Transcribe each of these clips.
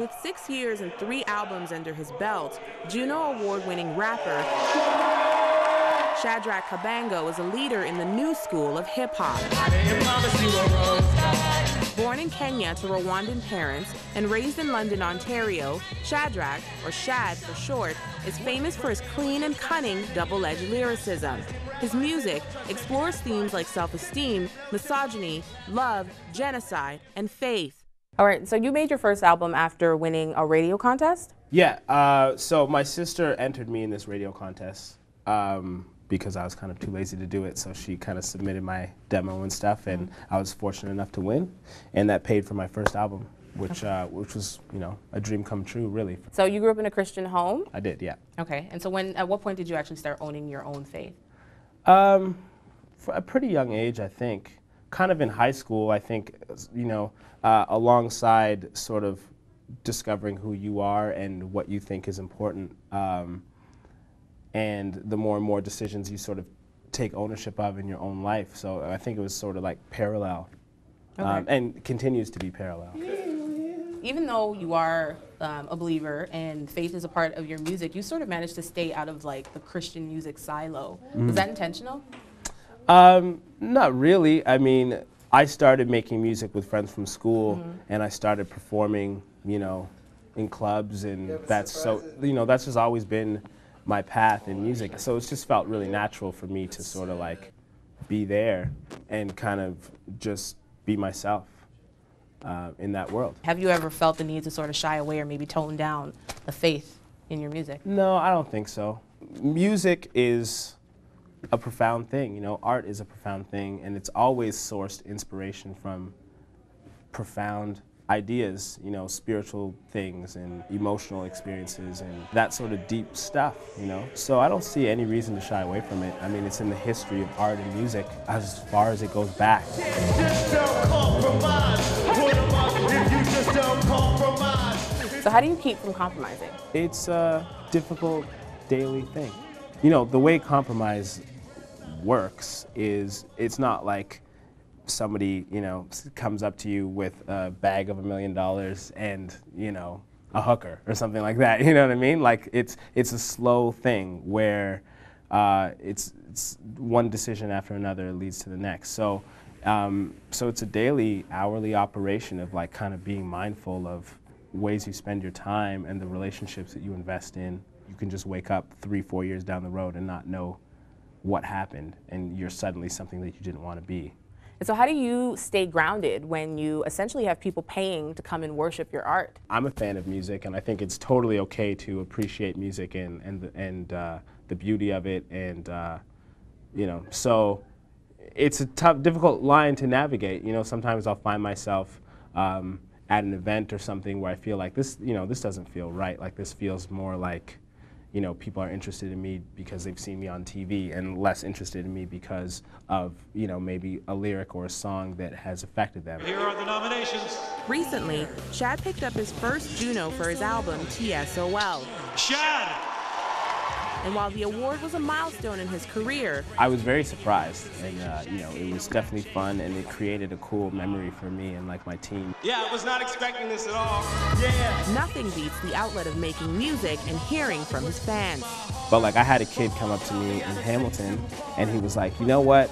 With 6 years and 3 albums under his belt, Juno Award-winning rapper Shadrach Kabango is a leader in the new school of hip-hop. Born in Kenya to Rwandan parents and raised in London, Ontario, Shadrach, or Shad for short, is famous for his clean and cunning double-edged lyricism. His music explores themes like self-esteem, misogyny, love, genocide, and faith. All right, so you made your first album after winning a radio contest? Yeah, so my sister entered me in this radio contest because I was kind of too lazy to do it, so she kind of submitted my demo and stuff, and I was fortunate enough to win, and that paid for my first album, which was, you know, a dream come true, really. So you grew up in a Christian home? I did, yeah. Okay, and so at what point did you actually start owning your own faith? For a pretty young age, I think. Kind of in high school, I think, you know, alongside sort of discovering who you are and what you think is important. And the more and more decisions you sort of take ownership of in your own life. So I think it was sort of like parallel, and continues to be parallel. Even though you are a believer and faith is a part of your music, you sort of managed to stay out of like the Christian music silo. Was that intentional? Not really. I mean, I started making music with friends from school, and I started performing, you know, in clubs, and that's so, you know, that's just always been my path in music. So it's just felt really natural for me to sort of like be there and kind of just be myself in that world. Have you ever felt the need to sort of shy away or maybe tone down the faith in your music? No, I don't think so. Music is a profound thing, you know, art is a profound thing, and it's always sourced inspiration from profound ideas, you know, spiritual things and emotional experiences and that sort of deep stuff, you know. So I don't see any reason to shy away from it. I mean, it's in the history of art and music as far as it goes back. So how do you keep from compromising? It's a difficult daily thing. You know, the way compromise works is it's not like somebody, you know, comes up to you with a bag of $1 million and, you know, a hooker or something like that. You know what I mean? Like it's a slow thing where it's one decision after another leads to the next. So so it's a daily, hourly operation of like kind of being mindful of ways you spend your time and the relationships that you invest in. You can just wake up 3-4 years down the road and not know what happened, and you're suddenly something that you didn't want to be. And so how do you stay grounded when you essentially have people paying to come and worship your art? I'm a fan of music, and I think it's totally okay to appreciate music and the beauty of it, and you know, so it's a tough, difficult line to navigate. You know, sometimes I'll find myself at an event or something where I feel like this, you know, this doesn't feel right. Like this feels more like, you know, people are interested in me because they've seen me on TV and less interested in me because of, you know, maybe a lyric or a song that has affected them. Here are the nominations. Recently, Shad picked up his first Juno for his album, TSOL. Shad! And while the award was a milestone in his career, I was very surprised, and you know, it was definitely fun, and it created a cool memory for me and like my team. Yeah, I was not expecting this at all. Yeah. Nothing beats the outlet of making music and hearing from his fans. But like I had a kid come up to me in Hamilton, and he was like, you know what?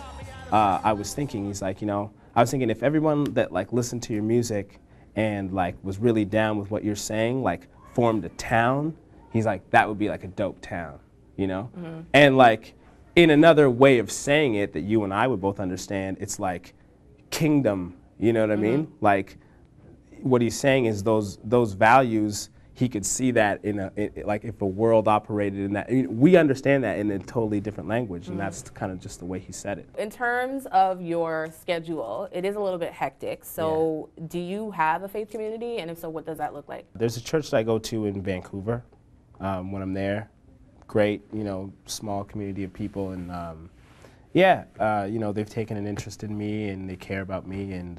I was thinking, he's like, you know, I was thinking if everyone that like listened to your music and like was really down with what you're saying, like formed a town, he's like, that would be like a dope town. You know? And like in another way of saying it that you and I would both understand, it's like kingdom, you know what I mean? Like what he's saying is those values, he could see that in like if a world operated in that. We understand that in a totally different language, and that's kind of just the way he said it. In terms of your schedule, it is a little bit hectic. So do you have a faith community? And if so, what does that look like? There's a church that I go to in Vancouver when I'm there. Great, you know, small community of people, and yeah, you know, they've taken an interest in me and they care about me, and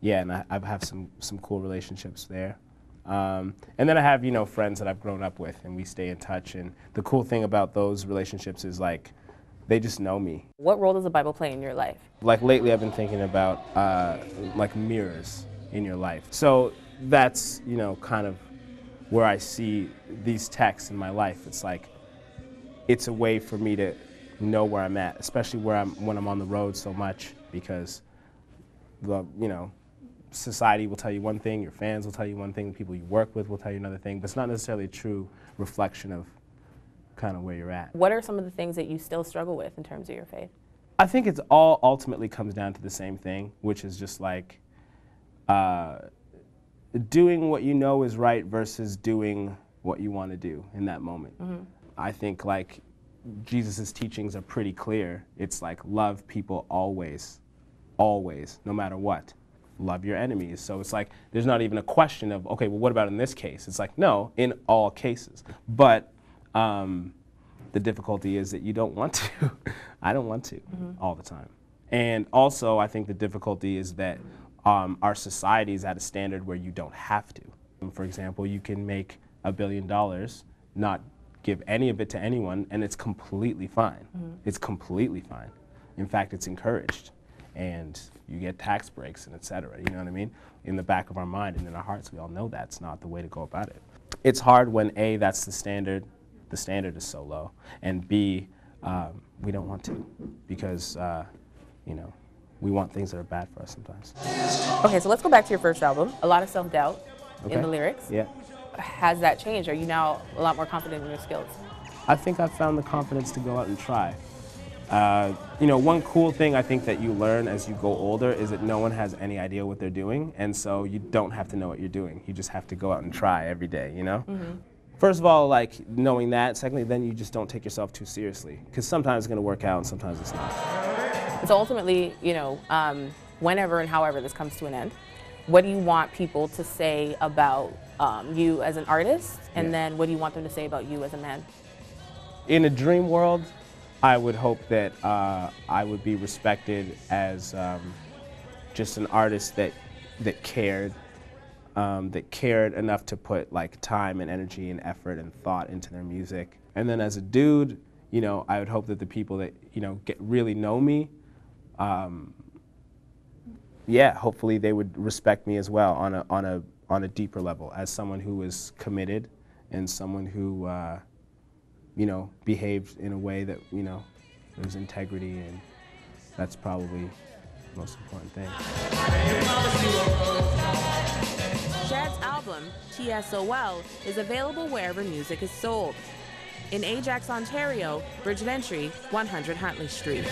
yeah, and I have some cool relationships there. And then I have, you know, friends that I've grown up with, and we stay in touch. And the cool thing about those relationships is like they just know me. What role does the Bible play in your life? Like lately, I've been thinking about like mirrors in your life. So that's, you know, kind of where I see these texts in my life, it's like, it's a way for me to know where I'm at, especially when I'm on the road so much, because society will tell you one thing, your fans will tell you one thing, the people you work with will tell you another thing, but it's not necessarily a true reflection of kind of where you're at. What are some of the things that you still struggle with in terms of your faith? I think it's all ultimately comes down to the same thing, which is just like doing what you know is right versus doing what you want to do in that moment. I think like Jesus' teachings are pretty clear. It's like love people always, always, no matter what. Love your enemies. So it's like there's not even a question of, okay, well, what about in this case? It's like, no, in all cases. But the difficulty is that you don't want to. I don't want to all the time. And also, I think the difficulty is that our society is at a standard where you don't have to. For example, you can make $1 billion, not give any of it to anyone, and it's completely fine. It's completely fine. In fact, it's encouraged. And you get tax breaks and et cetera, you know what I mean? In the back of our mind and in our hearts, we all know that's not the way to go about it. It's hard when A, that's the standard is so low, and B, we don't want to, because we want things that are bad for us sometimes. Okay, so let's go back to your first album. A lot of self-doubt in the lyrics. Yeah. Has that changed? Are you now a lot more confident in your skills? I think I've found the confidence to go out and try. One cool thing I think that you learn as you go older is that no one has any idea what they're doing, and so you don't have to know what you're doing. You just have to go out and try every day, you know? First of all, like, knowing that. Secondly, then you just don't take yourself too seriously, because sometimes it's going to work out and sometimes it's not. So ultimately, whenever and however this comes to an end, what do you want people to say about you as an artist, and then what do you want them to say about you as a man? In a dream world, I would hope that I would be respected as just an artist that cared enough to put like time and energy and effort and thought into their music. And then as a dude, I would hope that the people that really know me, hopefully they would respect me as well on a deeper level, as someone who is committed and someone who behaved in a way that there's integrity, and that's probably the most important thing. Shad's album, TSOL, is available wherever music is sold. In Ajax, Ontario, Bridget Entry, 100 Huntley Street.